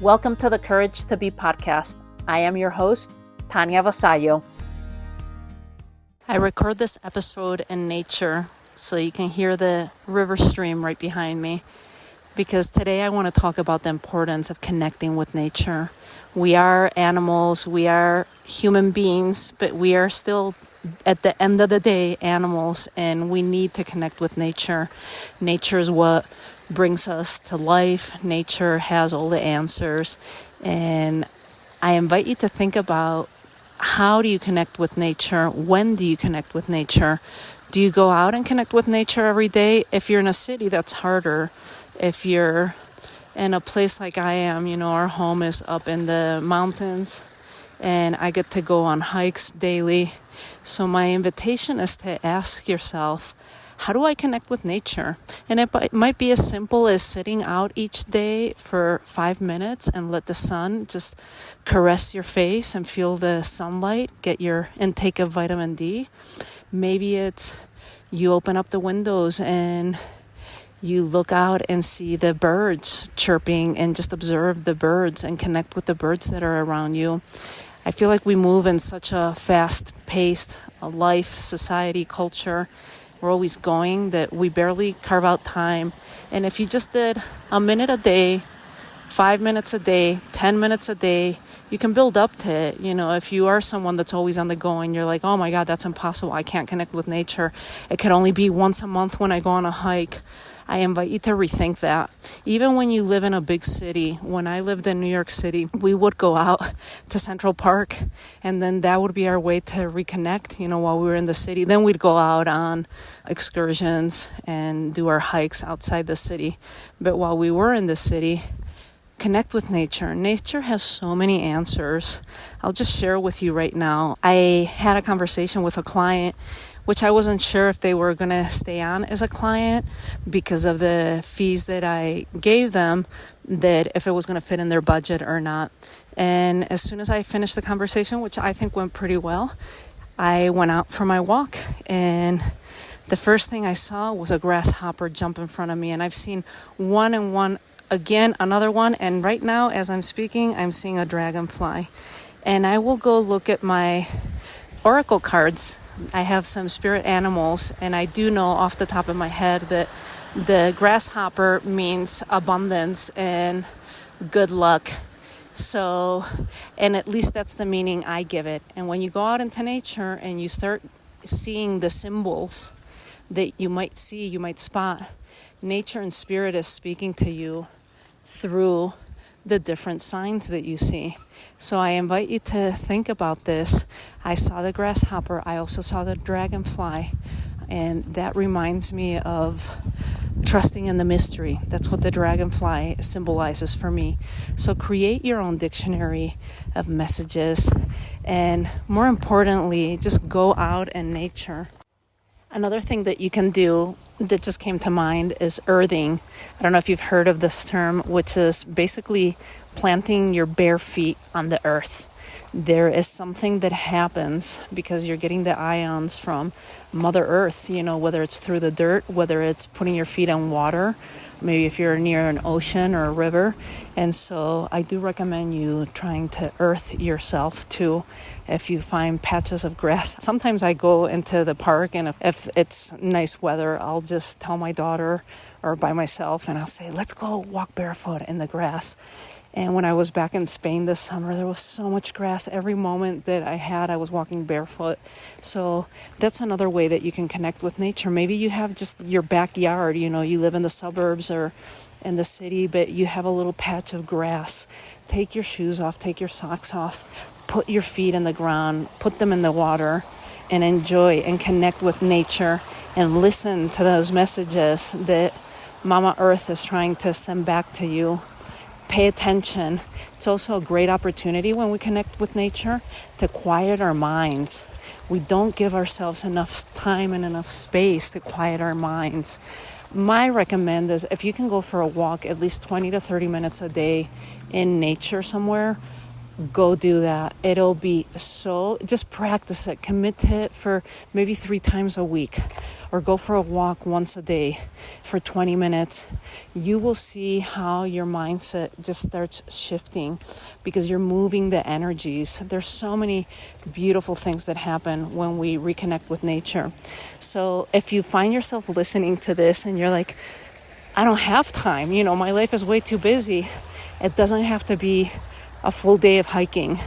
Welcome to the Courage to Be podcast. I am your host, Tanya Vasallo. I record this episode in nature so you can hear the river stream right behind me, because today I want to talk about the importance of connecting with nature. We are animals, we are human beings, but we are still, at the end of the day, animals, and we need to connect with nature. Nature is what brings us to life. Nature has all the answers, and I invite you to think about, how do you connect with nature? When do you connect with nature? Do you go out and connect with nature every day? If you're in a city, that's harder. If you're in a place like I am, our home is up in the mountains, and I get to go on hikes daily. So my invitation is to ask yourself, how do I connect with nature? And it might be as simple as sitting out each day for 5 minutes and let the sun just caress your face and feel the sunlight, get your intake of vitamin D. Maybe it's you open up the windows and you look out and see the birds chirping and just observe the birds and connect with the birds that are around you. I feel like we move in such a fast-paced life, society, culture. We're always going that we barely carve out time. And if you just did a minute a day, 5 minutes a day, 10 minutes a day, you can build up to it. If you are someone that's always on the go and you're like, oh my God, that's impossible, I can't connect with nature. It could only be once a month when I go on a hike. I invite you to rethink that. Even when you live in a big city, when I lived in New York City, we would go out to Central Park, and then that would be our way to reconnect, while we were in the city. Then we'd go out on excursions and do our hikes outside the city. But while we were in the city, connect with nature. Nature has so many answers. I'll just share with you right now. I had a conversation with a client, which I wasn't sure if they were going to stay on as a client because of the fees that I gave them, that if it was going to fit in their budget or not. And as soon as I finished the conversation, which I think went pretty well, I went out for my walk, and the first thing I saw was a grasshopper jump in front of me. And I've seen one and one again, another one, and right now as I'm speaking, I'm seeing a dragonfly. And I will go look at my oracle cards. I have some spirit animals, and I do know off the top of my head that the grasshopper means abundance and good luck. So, and at least that's the meaning I give it. And when you go out into nature and you start seeing the symbols that you might see, you might spot, nature and spirit is speaking to you through the different signs that you see. So I invite you to think about this. I saw the grasshopper. I also saw the dragonfly. And that reminds me of trusting in the mystery. That's what the dragonfly symbolizes for me. So create your own dictionary of messages. And more importantly, just go out in nature. Another thing that you can do that just came to mind is earthing. I don't know if you've heard of this term, which is basically planting your bare feet on the earth. There is something that happens because you're getting the ions from Mother Earth, whether it's through the dirt, whether it's putting your feet on water, maybe if you're near an ocean or a river. And so I do recommend you trying to earth yourself too. If you find patches of grass, sometimes I go into the park, and if it's nice weather, I'll just tell my daughter or by myself, and I'll say, let's go walk barefoot in the grass. And when I was back in Spain this summer, there was so much grass. Every moment that I had, I was walking barefoot. So that's another way that you can connect with nature. Maybe you have just your backyard, you live in the suburbs or in the city, but you have a little patch of grass. Take your shoes off, take your socks off, put your feet in the ground, put them in the water, and enjoy and connect with nature and listen to those messages that Mama Earth is trying to send back to you. Pay attention. It's also a great opportunity when we connect with nature to quiet our minds. We don't give ourselves enough time and enough space to quiet our minds. My recommend is, if you can go for a walk at least 20 to 30 minutes a day in nature somewhere, go do that. It'll be just practice it. Commit to it for maybe 3 times a week, or go for a walk once a day for 20 minutes. You will see how your mindset just starts shifting because you're moving the energies. There's so many beautiful things that happen when we reconnect with nature. So if you find yourself listening to this and you're like, I don't have time, my life is way too busy. It doesn't have to be a full day of hiking.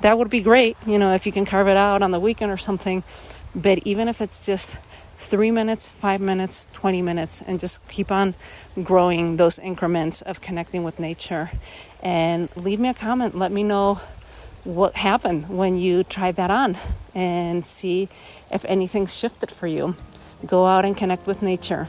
That would be great, if you can carve it out on the weekend or something. But even if it's just 3 minutes, 5 minutes, 20 minutes, and just keep on growing those increments of connecting with nature. And leave me a comment. Let me know what happened when you tried that on and see if anything shifted for you. Go out and connect with nature.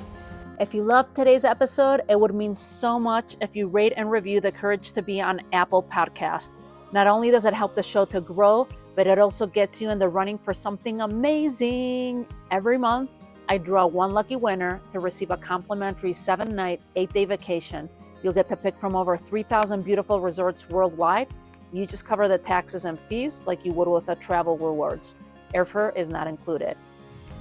If you loved today's episode, it would mean so much if you rate and review The Courage to Be on Apple Podcast. Not only does it help the show to grow, but it also gets you in the running for something amazing. Every month, I draw one lucky winner to receive a complimentary 7-night, 8-day vacation. You'll get to pick from over 3,000 beautiful resorts worldwide. You just cover the taxes and fees like you would with a travel rewards. Airfare is not included.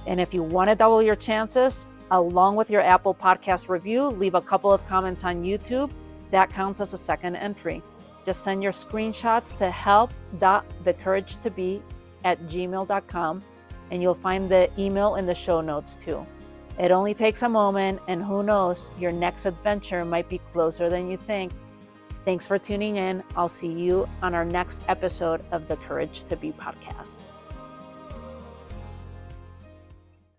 And if you want to double your chances, along with your Apple Podcast review, leave a couple of comments on YouTube. That counts as a second entry. Just send your screenshots to help.thecouragetobe@gmail.com, and you'll find the email in the show notes too. It only takes a moment, and who knows, your next adventure might be closer than you think. Thanks for tuning in. I'll see you on our next episode of the Courage to Be podcast.